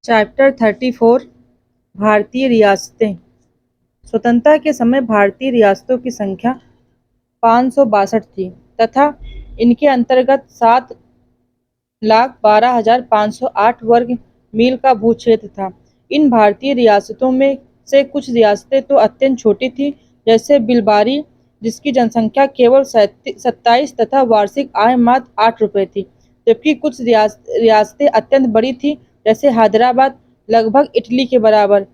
Chapter 34 भारतीय रियासतें। स्वतंत्रता के समय भारतीय रियासतों की संख्या 562 थी तथा इनके अंतर्गत 7,12,508 वर्ग मील का भूक्षेत्र था। इन भारतीय रियासतों में से कुछ रियासतें तो अत्यंत छोटी थीं, जैसे बिलबारी, जिसकी जनसंख्या केवल 27 तथा वार्षिक आय मात्र 8 रुपये थी, जबकि कुछ रियासतें अत्यंत बड़ी थीं, जैसे हैदराबाद, लगभग इटली के बराबर,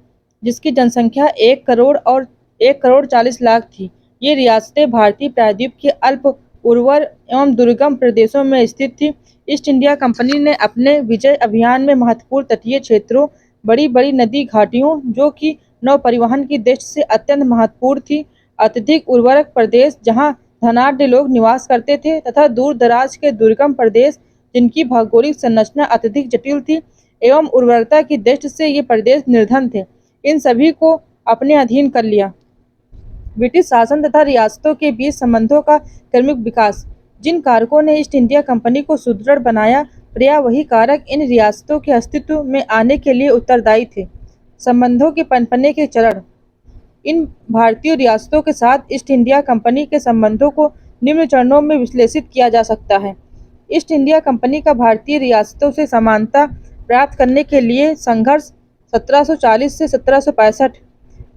जिसकी जनसंख्या 1,40,40,00,000 थी। ये रियासतें भारतीय प्रायद्वीप के अल्प उर्वर एवं दुर्गम प्रदेशों में स्थित थी। ईस्ट इंडिया कंपनी ने अपने विजय अभियान में महत्वपूर्ण तटीय क्षेत्रों, बड़ी-बड़ी नदी घाटियों, जो कि नौ परिवहन की दृष्टि से अत्यंत महत्वपूर्ण थी, अत्यधिक उर्वरक प्रदेश जहां धनाढ्य लोग निवास करते थे, तथा दूर दराज के दुर्गम प्रदेश जिनकी भौगोलिक संरचना अत्यधिक जटिल थी एवं उर्वरता की दृष्टि से ये प्रदेश निर्धन थे, इन सभी को अपने अधीन कर लिया। ब्रिटिश शासन तथा रियासतों के बीच संबंधों का क्रमिक विकास। जिन कारकों ने ईस्ट इंडिया कंपनी को सुदृढ़ बनाया, प्रायः वही कारक इन रियासतों के अस्तित्व में आने के लिए उत्तरदायी थे। संबंधों के पनपने के चरण। इन भारतीय रियासतों के साथ ईस्ट इंडिया कंपनी के संबंधों को निम्न चरणों में विश्लेषित किया जा सकता है। ईस्ट इंडिया कंपनी का भारतीय रियासतों से समानता प्राप्त करने के लिए संघर्ष 1740 से 1765।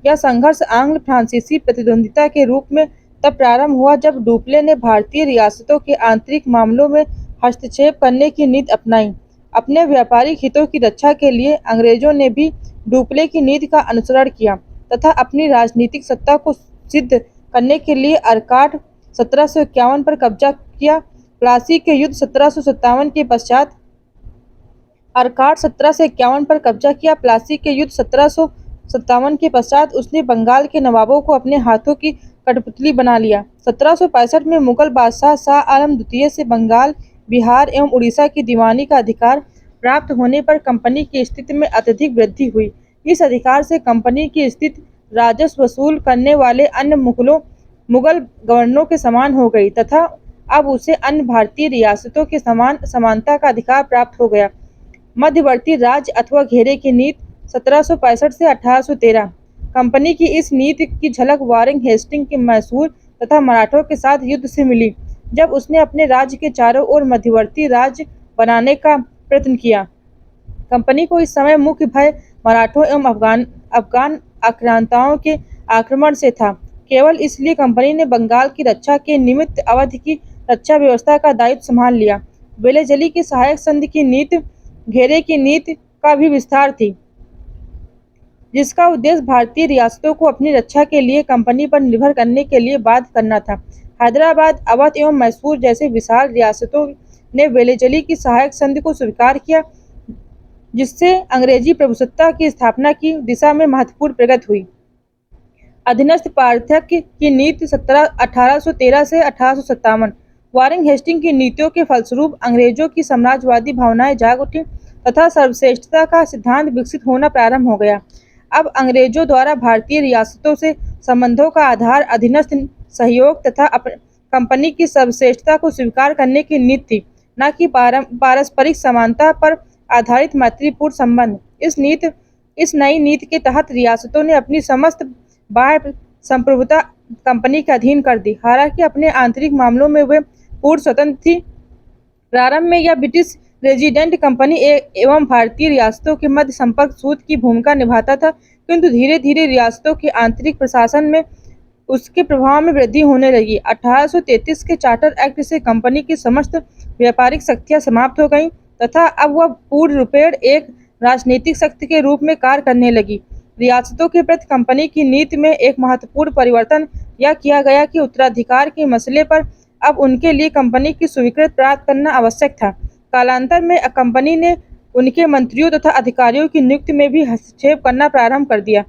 यह संघर्ष आंग्ल फ्रांसीसी प्रतिद्वंद्विता के रूप में तब प्रारंभ हुआ जब डुप्ले ने भारतीय रियासतों के आंतरिक मामलों में हस्तक्षेप करने की नीति अपनाई। अपने व्यापारिक हितों की रक्षा के लिए अंग्रेजों ने भी डुप्ले की नीति का अनुसरण किया तथा अपनी राजनीतिक सत्ता को सिद्ध करने के लिए अर्काट 1751 पर कब्जा किया। प्लासी के युद्ध 1757 के पश्चात अर्काट 1751 पर कब्जा किया। प्लासी के युद्ध 1757 के पश्चात उसने बंगाल के नवाबों को अपने हाथों की कठपुतली बना लिया। 1765 में मुगल बादशाह शाह आलम द्वितीय से बंगाल, बिहार एवं उड़ीसा की दीवानी का अधिकार प्राप्त होने पर कंपनी की स्थिति में अत्यधिक वृद्धि हुई। इस अधिकार से कंपनी की स्थिति राजस्व वसूल करने वाले अन्य मुगल गवर्नरों के समान हो गई तथा अब उसे अन्य भारतीय रियासतों के समान समानता का अधिकार प्राप्त हो गया। मध्यवर्ती राज्य अथवा घेरे की नीति 1765 से 1813। कंपनी की इस नीति की झलक वारेन हेस्टिंग के मैसूर तथा मराठों के साथ युद्ध से मिली, जब उसने अपने राज्य के चारों ओर मध्यवर्ती राज्य बनाने का प्रयत्न किया। कंपनी को इस समय मुख्य भय मराठों एवं अफगान आक्रांताओं के आक्रमण से था। केवल इसलिए कंपनी ने बंगाल की रक्षा के निमित्त अवध की रक्षा व्यवस्था का दायित्व संभाल लिया। वेलेजली की सहायक संधि की नीति घेरे की नीति का भी विस्तार थी, जिसका उद्देश्य भारतीय रियासतों को अपनी रक्षा के लिए कंपनी पर निर्भर करने के लिए बाध्य करना था। हैदराबाद, अवध एवं मैसूर जैसे विशाल रियासतों ने वेलेजली की सहायक संधि को स्वीकार किया, जिससे अंग्रेजी प्रभुसत्ता की स्थापना की दिशा में महत्वपूर्ण प्रगति हुई। अधीनस्थ पार्थक्य की नीति 1813 से 1857। वारेन हेस्टिंग की नीतियों के फलस्वरूप अंग्रेजों की साम्राज्यवादी भावनाएं जाग उठी तथा सर्वश्रेष्ठता का सिद्धांत विकसित होना प्रारंभ हो गया। अब अंग्रेजों द्वारा भारतीय रियासतों से संबंधों का आधार अधीनस्थ सहयोग तथा कंपनी की सर्वश्रेष्ठता को स्वीकार करने की नीति थी, न कि पारस्परिक समानता पर आधारित मैत्रीपूर्ण संबंध। इस नई नीति के तहत रियासतों ने अपनी समस्त बाह्य संप्रभुता कंपनी के अधीन कर दी, हालांकि अपने आंतरिक मामलों में वे पूर्ण स्वतंत्र थी। प्रारंभ में यह ब्रिटिश रेजिडेंट कंपनी एवं भारतीय रियासतों के मध्य संपर्क सूत्र की भूमिका निभाता था, किंतु धीरे धीरे रियासतों के आंतरिक प्रशासन में उसके प्रभाव में वृद्धि होने लगी। 1833 के चार्टर एक्ट से कंपनी की समस्त व्यापारिक शक्तियां समाप्त हो गईं तथा अब वह पूर्ण रूपेण एक राजनीतिक शक्ति के रूप में कार्य करने लगी। रियासतों के प्रति कंपनी की नीति में एक महत्वपूर्ण परिवर्तन यह किया गया कि उत्तराधिकार के मसले पर अब उनके लिए कंपनी की स्वीकृति प्राप्त करना आवश्यक था। कालांतर में कंपनी ने उनके मंत्रियों तथा अधिकारियों की नियुक्ति में भी हस्तक्षेप करना प्रारंभ कर दिया।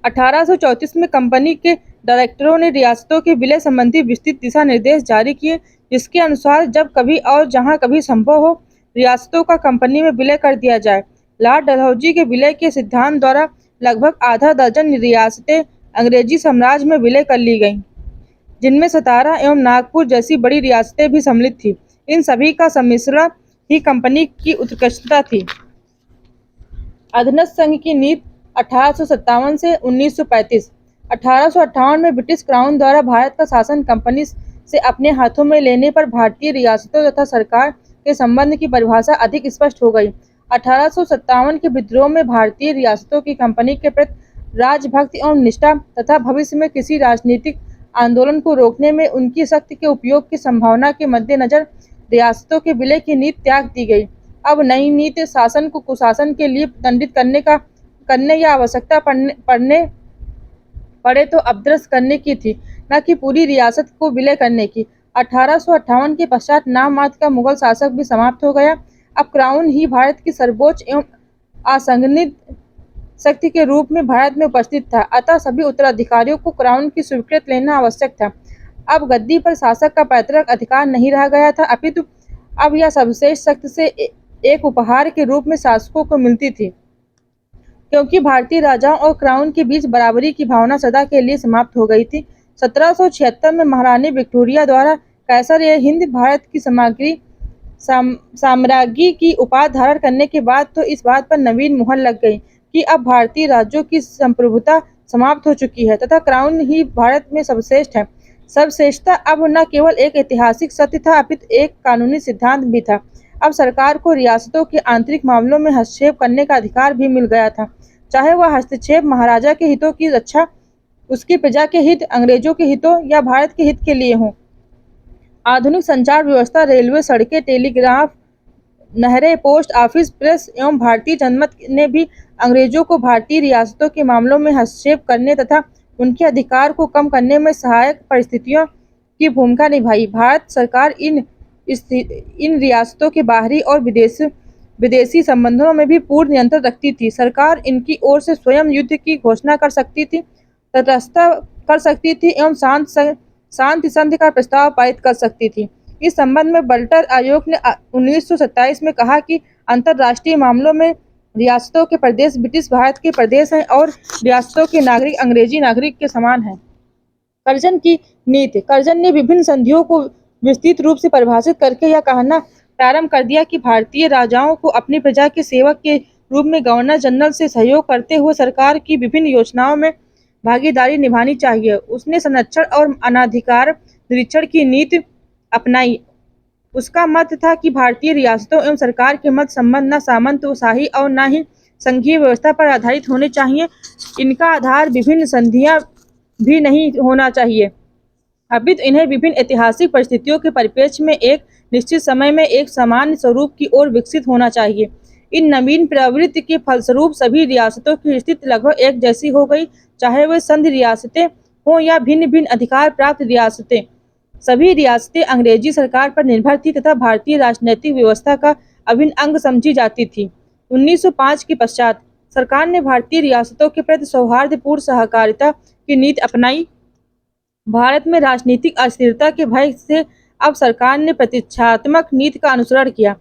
1834 में कंपनी के डायरेक्टरों ने रियासतों के विलय संबंधी विस्तृत दिशा निर्देश जारी किए, जिसके अनुसार जब कभी और जहां कभी संभव हो, रियासतों का कंपनी में विलय कर दिया जाए। लॉर्ड डलहौजी के विलय के सिद्धांत द्वारा लगभग आधा दर्जन रियासतें अंग्रेजी साम्राज्य में विलय कर ली गईं, जिनमें सतारा एवं नागपुर जैसी बड़ी रियासतें भी सम्मिलित थीं। इन सभी का सम्मिश्रण ही कंपनी की उत्कृष्टता थी। अधीनस्थ संघ की नीति 1857 से 1935। 1858 में ब्रिटिश क्राउन द्वारा भारत का शासन कंपनी से अपने हाथों में लेने पर भारतीय रियासतों तथा सरकार के संबंध की परिभाषा अधिक स्पष्ट हो गई। 1857 के विद्रोह में भारतीय रियासतों की कंपनी के प्रति राजभक्ति एवं निष्ठा तथा भविष्य में किसी राजनीतिक आंदोलन को रोकने में उनकी शक्ति के उपयोग की संभावना के मद्देनजर रियासतों के विलय की नीति त्याग दी गई। अब नई नीति शासन को कुशासन के लिए दंडित करने या आवश्यकता पड़े तो अवदस्त करने की थी, न कि पूरी रियासत को विलय करने की। 1858 के पश्चात नाम मात्र का मुगल शासक भी समाप्त हो गया। अब क्राउन ही भारत की सर्वोच्च एवं असंगठित शक्ति के रूप में भारत में उपस्थित था, अतः सभी उत्तराधिकारियों को क्राउन की स्वीकृति लेना आवश्यक था। अब गद्दी पर शासक का पैतृक अधिकार नहीं रह गया था, अपितु अब यह सर्वश्रेष्ठ शक्ति से एक उपहार के रूप में शासकों को मिलती थी। क्योंकि भारतीय राजाओं और क्राउन के बीच बराबरी की भावना सदा के लिए समाप्त हो गई थी। 1776 में महारानी विक्टोरिया द्वारा कैसर ए हिंद भारत की साम्राज्ञी की उपाधि धारण करने के बाद तो इस बात पर नवीन मुहर लग गई कि अब भारतीय राज्यों की संप्रभुता समाप्त हो चुकी है तथा क्राउन ही भारत में सर्वश्रेष्ठ है। सर्वश्रेष्ठता अब न केवल एक ऐतिहासिक सत्य था, अपितु एक कानूनी सिद्धांत भी था। अब सरकार को रियासतों के आंतरिक मामलों में हस्तक्षेप करने का अधिकार भी मिल गया था, चाहे वह हस्तक्षेप महाराजा के हितों की रक्षा, उसकी प्रजा के हित, अंग्रेजों के हितों या भारत के हित के लिए हो। आधुनिक संचार व्यवस्था, रेलवे, सड़कें, टेलीग्राफ, नहरें, पोस्ट ऑफिस, प्रेस एवं भारतीय जनमत ने भी अंग्रेजों को भारतीय रियासतों के मामलों में हस्तक्षेप करने तथा उनके अधिकार को कम करने में सहायक परिस्थितियों की भूमिका निभाई। भारत सरकार इन रियासतों के बाहरी और विदेशी संबंधों में भी पूर्ण नियंत्रण रखती थी। सरकार इनकी ओर से स्वयं युद्ध की घोषणा कर सकती थी, तटस्थता कर सकती थी एवं शांति संधि का प्रस्ताव पारित कर सकती थी। इस संबंध में बल्टर आयोग ने 1927 में कहा कि अंतर्राष्ट्रीय मामलों में रियासतों के प्रदेश ब्रिटिश भारत के प्रदेश हैं और रियासतों के नागरिक अंग्रेजी नागरिक के समान हैं। कर्जन की नीति। कर्जन ने विभिन्न संधियों को विस्तृत रूप से परिभाषित करके यह कहना प्रारंभ कर दिया कि भारतीय राजाओं को अपनी प्रजा के सेवक के रूप में गवर्नर जनरल से सहयोग करते हुए सरकार की विभिन्न योजनाओं में भागीदारी निभानी चाहिए। उसने संरक्षण और अनाधिकार निरीक्षण की नीति अपनाई। उसका मत था कि भारतीय रियासतों एवं सरकार के मध्य संबंध न सामंतशाही और न ही संघीय व्यवस्था पर आधारित होने चाहिए। इनका आधार विभिन्न संधियां भी नहीं होना चाहिए, अपितु इन्हें विभिन्न ऐतिहासिक परिस्थितियों के परिप्रेक्ष्य में एक निश्चित समय में एक सामान्य स्वरूप की ओर विकसित होना चाहिए। इन नवीन प्रवृत्ति के फलस्वरूप सभी रियासतों की स्थिति लगभग एक जैसी हो गई, चाहे वे संधि रियासतें हों या भिन्न भिन्न अधिकार प्राप्त रियासतें। सभी रियासतें अंग्रेजी सरकार पर निर्भर थी तथा भारतीय राजनीतिक व्यवस्था का अभिन्न अंग समझी जाती थी। 1905 के पश्चात सरकार ने भारतीय रियासतों के प्रति सौहार्दपूर्ण सहकारिता की नीति अपनाई। भारत में राजनीतिक अस्थिरता के भय से अब सरकार ने प्रतीक्षात्मक नीति का अनुसरण किया।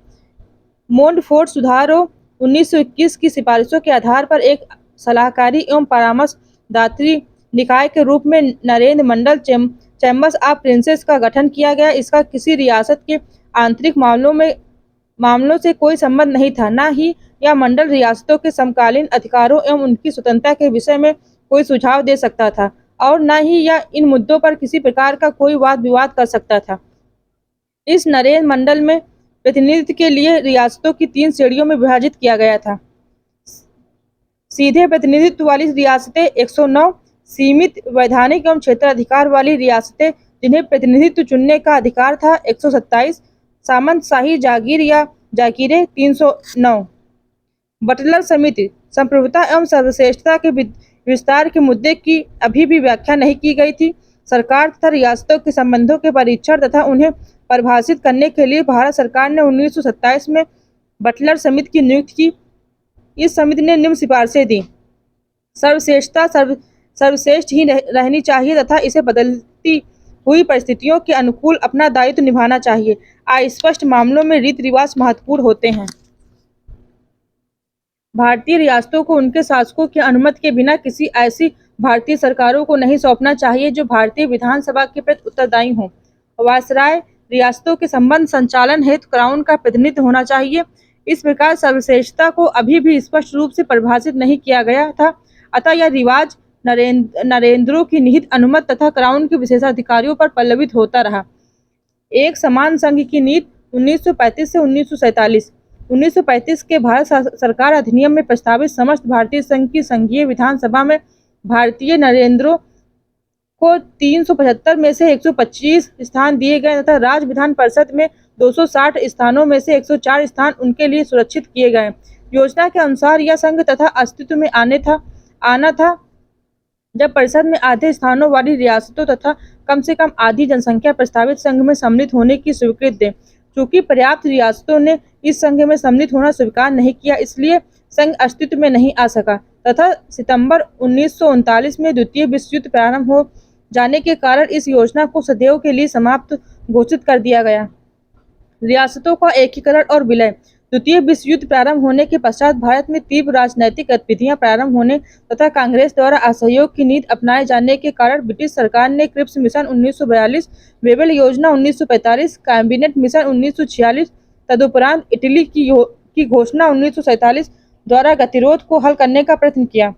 मोंटफोर्ट सुधारों 1921 की सिफारिशों के आधार पर एक सलाहकारी एवं परामर्शदात्री निकाय के रूप में नरेंद्र मंडल चैम्बर्स ऑफ प्रिंसेस का गठन किया गया। इसका किसी रियासत के आंतरिक मामलों से कोई संबंध नहीं था, न ही यह मंडल रियासतों के समकालीन अधिकारों एवं उनकी स्वतंत्रता के विषय में कोई सुझाव दे सकता था और न ही यह इन मुद्दों पर किसी प्रकार का कोई वाद विवाद कर सकता था। इस नरेंद्र मंडल में प्रतिनिधित्व के लिए रियासतों की 3 श्रेणियों में विभाजित किया गया था। सीधे प्रतिनिधित्व वाली रियासतें 109, सीमित वैधानिक एवं क्षेत्राधिकार वाली रियासतें जिन्हें प्रतिनिधित्व चुनने का अधिकार था 127, सामंतशाही जागीर या जागीरें 309। बटलर समिति। संप्रभुता एवं सर्वश्रेष्ठता के विस्तार के मुद्दे की अभी भी व्याख्या नहीं की गई थी। सरकार तथा रियासतों के संबंधों के परीक्षण तथा उन्हें परिभाषित करने के लिए भारत सरकार ने 1927 में बटलर समिति की नियुक्ति की। इस समिति ने निम्न सिफारिशें दी। सर्वश्रेष्ठता सर्वश्रेष्ठ ही रहनी चाहिए तथा इसे बदलती हुई परिस्थितियों के अनुकूल अपना दायित्व निभाना चाहिए। अस्पष्ट मामलों में रीति रिवाज महत्वपूर्ण होते हैं। भारतीय रियासतों को उनके शासकों की अनुमति के बिना किसी ऐसी भारतीय सरकारों को नहीं सौंपना चाहिए जो भारतीय विधानसभा के प्रति उत्तरदायी हों। वायसराय रियासतों के संबंध संचालन हेतु क्राउन का प्रतिनिधित्व होना चाहिए। इस प्रकार सर्वश्रेष्ठता को अभी भी स्पष्ट रूप से परिभाषित नहीं किया गया था, अतः यह रिवाज नरेंद्रों की निहित अनुमत तथा क्राउन के विशेषाधिकारियों पर पल्लवित होता रहा। एक समान संघ की नीति 1935 से 1947। 1935 के भारत सरकार अधिनियम में प्रस्तावित समस्त भारतीय संघ की संघीय विधानसभा में भारतीय नरेंद्रों को 375 में से 125 स्थान दिए गए तथा राज्य विधान परिषद में 260 स्थानों में से 104 स्थान उनके लिए सुरक्षित किए गए। योजना के अनुसार यह संघ तथा अस्तित्व में आना था जब परिषद में आधे स्थानों वाली रियासतों तथा कम से कम आधी जनसंख्या प्रस्तावित संघ में सम्मिलित होने की स्वीकृति दे। चूंकि पर्याप्त रियासतों ने इस संघ में सम्मिलित होना स्वीकार नहीं किया, इसलिए संघ अस्तित्व में नहीं आ सका तथा सितंबर 1939 में द्वितीय विश्व युद्ध प्रारंभ हो जाने के कारण इस योजना को सदैव के लिए समाप्त घोषित कर दिया गया। रियासतों का एकीकरण और विलय। द्वितीय विश्व युद्ध प्रारंभ होने के पश्चात भारत में तीव्र राजनैतिक गतिविधियां प्रारंभ होने तथा कांग्रेस द्वारा असहयोग की नीति अपनाए जाने के कारण ब्रिटिश सरकार ने क्रिप्स मिशन 1942, वेबल योजना 1945, कैबिनेट मिशन 1946, तदुपरांत इटली की घोषणा 1947 द्वारा गतिरोध को हल करने का प्रयत्न किया।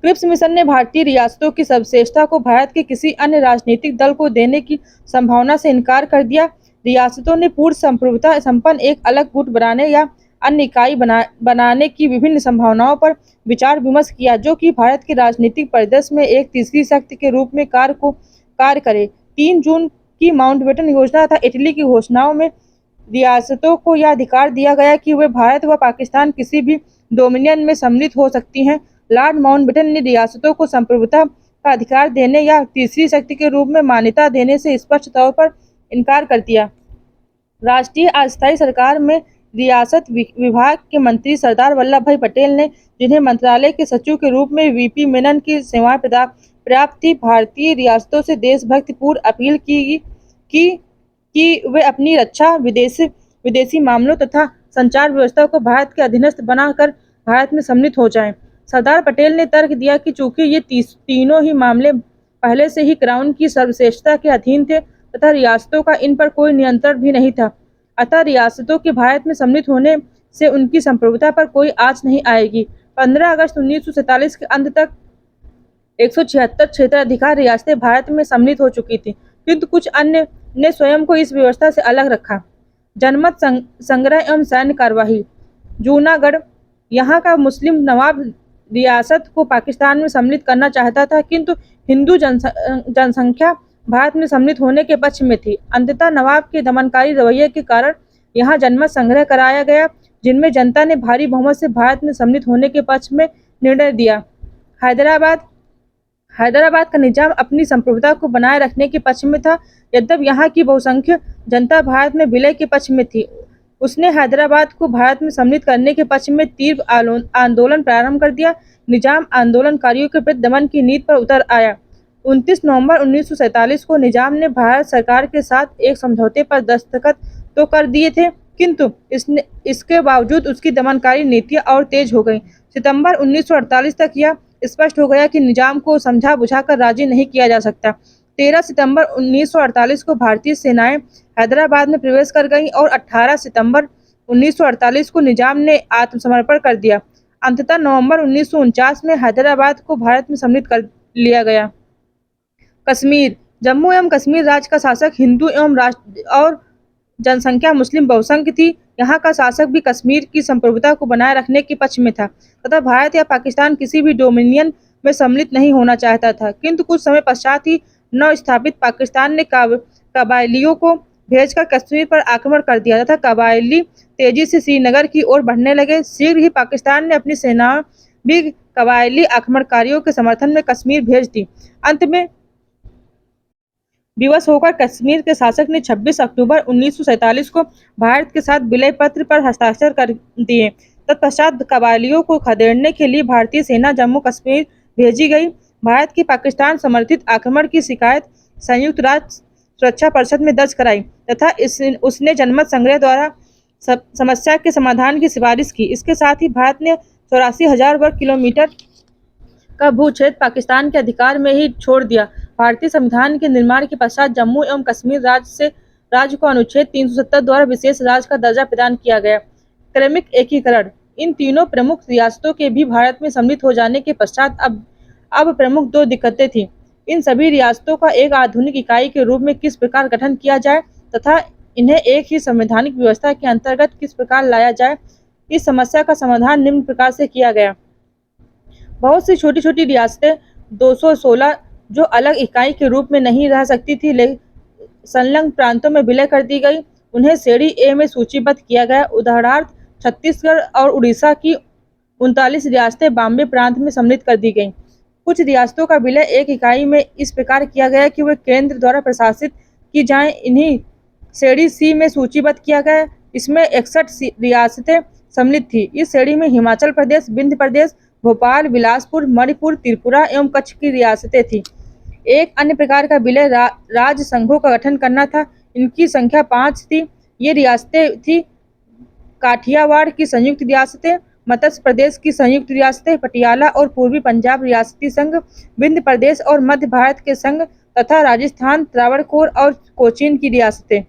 क्रिप्स मिशन ने भारतीय रियासतों की सर्वश्रेष्ठता को भारत के किसी अन्य राजनीतिक दल को देने की संभावना से इनकार कर दिया। रियासतों ने पूर्ण संप्रभुता संपन्न एक अलग गुट बनाने या अन्य इकाई बनाने की विभिन्न संभावनाओं पर विचार विमर्श किया, जो कि भारत के राजनीतिक परिदृश्य में एक तीसरी शक्ति के रूप में कार्य करे। 3 जून की माउंटबेटन योजना तथा इटली की घोषणाओं में रियासतों को यह अधिकार दिया गया कि वे भारत व पाकिस्तान किसी भी डोमिनियन में सम्मिलित हो सकती हैं। लॉर्ड माउंटबेटन ने रियासतों को संप्रभुता का अधिकार देने या तीसरी शक्ति के रूप में मान्यता देने से स्पष्ट तौर पर इनकार कर दिया। राष्ट्रीय अस्थायी सरकार में रियासत विभाग के मंत्री सरदार वल्लभ भाई पटेल ने, जिन्हें मंत्रालय के सचिव के रूप में वीपी मेनन की सेवाएं प्राप्त थी, भारतीय रियासतों से देशभक्तिपूर्ण अपील की वे अपनी रक्षा, विदेशी मामलों तथा संचार व्यवस्था को भारत के अधीनस्थ बनाकर भारत में सम्मिलित हो जाएं। सरदार पटेल ने तर्क दिया कि चूंकि ये तीनों ही मामले पहले से ही क्राउन की सर्वश्रेष्ठता के अधीन थे तथा रियासतों का इन पर कोई नियंत्रण भी नहीं था, अतः रियासतों के भारत में सम्मिलित होने से उनकी संप्रभुता पर कोई आंच नहीं आएगी। 15 अगस्त 1947 के अंत तक 176 क्षेत्राधिकार रियासतें भारत में सम्मिलित हो चुकी थी, किंतु कुछ अन्य ने स्वयं को इस व्यवस्था से अलग रखा। जनमत संग्रह एवं सैन्य कार्यवाही। जूनागढ़, यहाँ का मुस्लिम नवाब रियासत को पाकिस्तान में सम्मिलित करना चाहता था, किंतु हिंदू जनसंख्या भारत में सम्मिलित होने के पक्ष में थी। अंततः नवाब के दमनकारी रवैये के कारण यहाँ जनमत संग्रह कराया गया, जिनमें जनता ने भारी बहुमत से भारत में सम्मिलित होने के पक्ष में निर्णय दिया। हैदराबाद का निजाम अपनी संप्रभुता को बनाए रखने के पक्ष में था, यद्यपि यहाँ की बहुसंख्य जनता भारत में विलय के पक्ष में थी। उसने हैदराबाद को भारत में सम्मिलित करने के पक्ष में तीव्र आंदोलन प्रारंभ कर दिया। निजाम आंदोलनकारियों के प्रति दमन की नीति पर उतर आया। 29 नवंबर 1947 को निजाम ने भारत सरकार के साथ एक समझौते पर दस्तखत तो कर दिए थे, किंतु इसके बावजूद उसकी दमनकारी नीतियां और तेज हो गईं। सितंबर 1948 तक यह स्पष्ट हो गया कि निजाम को समझा बुझाकर राजी नहीं किया जा सकता। 13 सितंबर 1948 को भारतीय सेनाएं हैदराबाद में प्रवेश कर गईं और 18 सितंबर 1948 को निजाम ने आत्मसमर्पण कर दिया। अंततः नवंबर 1949 में हैदराबाद को भारत में सम्मिलित कर लिया गया। कश्मीर। जम्मू एवं कश्मीर राज्य का शासक हिंदू और जनसंख्या मुस्लिम बहुसंख्य थी। यहाँ का शासक भी कश्मीर की संप्रभुता को बनाए रखने के पक्ष में था तथा भारत या पाकिस्तान किसी भी डोमिनियन में सम्मिलित नहीं होना चाहता था, किंतु कुछ समय पश्चात ही नव स्थापित पाकिस्तान ने कबायलियों को भेजकर कश्मीर पर आक्रमण कर दिया तथा कबायली तेजी से श्रीनगर की ओर बढ़ने लगे। शीघ्र ही पाकिस्तान ने अपनी सेनाएं भी कबायली आक्रमणकारियों के समर्थन में कश्मीर भेज दी। अंत में विवश होकर कश्मीर के शासक ने 26 अक्टूबर 1947 को भारत के साथ विलय पत्र पर हस्ताक्षर कर दिए। तत्पश्चात कबायलियों को खदेड़ने के लिए भारतीय सेना जम्मू कश्मीर भेजी गई। भारत की पाकिस्तान समर्थित आक्रमण की शिकायत संयुक्त राष्ट्र सुरक्षा परिषद में दर्ज कराई तथा उसने जनमत संग्रह द्वारा समस्या के समाधान की सिफारिश की। इसके साथ ही भारत ने 84,000 वर्ग किलोमीटर का भूक्षेत्र पाकिस्तान के अधिकार में ही छोड़ दिया। भारतीय संविधान के निर्माण के पश्चात जम्मू एवं कश्मीर राज्य को अनुच्छेद 370 द्वारा विशेष राज्य का दर्जा प्रदान किया गया। क्रमिक एकीकरण। इन तीनों प्रमुख रियासतों के भी भारत में सम्मिलित हो जाने के पश्चात अब प्रमुख दो दिक्कतें थीं। इन सभी रियासतों का एक आधुनिक इकाई के रूप में किस प्रकार गठन किया जाए तथा इन्हें एक ही संवैधानिक व्यवस्था के अंतर्गत किस प्रकार लाया जाए। इस समस्या का समाधान निम्न प्रकार से किया गया। बहुत सी छोटी छोटी रियासतें 216 जो अलग इकाई के रूप में नहीं रह सकती थी संलग्न प्रांतों में विलय कर दी गई। उन्हें श्रेणी ए में सूचीबद्ध किया गया। उदाहरणार्थ छत्तीसगढ़ और उड़ीसा की 39 रियासतें बॉम्बे प्रांत में सम्मिलित कर दी गईं। कुछ रियासतों का विलय एक इकाई में इस प्रकार किया गया कि वे केंद्र द्वारा प्रशासित की जाएं। इन्हीं श्रेणी सी में सूचीबद्ध किया गया। इसमें 61 रियासतें सम्मिलित थी। इस श्रेणी में हिमाचल प्रदेश, विंध्य प्रदेश, भोपाल, बिलासपुर, मणिपुर, त्रिपुरा एवं कच्छ की रियासतें थी। एक अन्य प्रकार का विलय राज्य संघों का गठन करना था। इनकी संख्या 5 थी। ये रियासतें थी काठियावाड़ की संयुक्त रियासतें, मत्स्य प्रदेश की संयुक्त रियासतें, पटियाला और पूर्वी पंजाब रियासती संघ, विंध्य प्रदेश और मध्य भारत के संघ तथा राजस्थान, त्रावणकोर और कोचीन की रियासतें।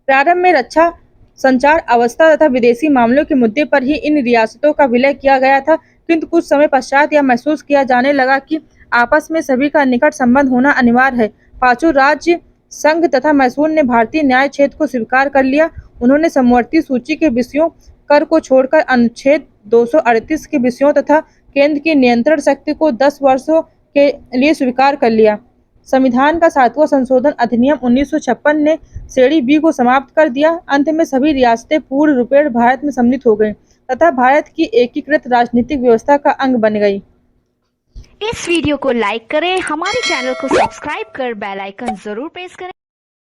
प्रारंभ में रक्षा, संचार, अवस्था तथा विदेशी मामलों के मुद्दे पर ही इन रियासतों का विलय किया गया था, किंतु कुछ समय पश्चात यह महसूस किया जाने लगा कि आपस में सभी का निकट संबंध होना अनिवार्य है। पांचों राज्य संघ तथा मैसूर ने भारतीय न्याय क्षेत्र को स्वीकार कर लिया। उन्होंने समवर्ती सूची के विषयों कर को छोड़कर अनुच्छेद 238 के विषयों तथा केंद्र की नियंत्रण शक्ति को 10 वर्षों के लिए स्वीकार कर लिया। संविधान का 7वां संशोधन अधिनियम 1956 ने श्रेणी बी को समाप्त कर दिया। अंत में सभी रियासतें पूर्ण रूपेण भारत में सम्मिलित हो गईं तथा भारत की एकीकृत राजनीतिक व्यवस्था का अंग बन गई। इस वीडियो को लाइक करें, हमारे चैनल को सब्सक्राइब कर बेल आइकन जरूर प्रेस करें।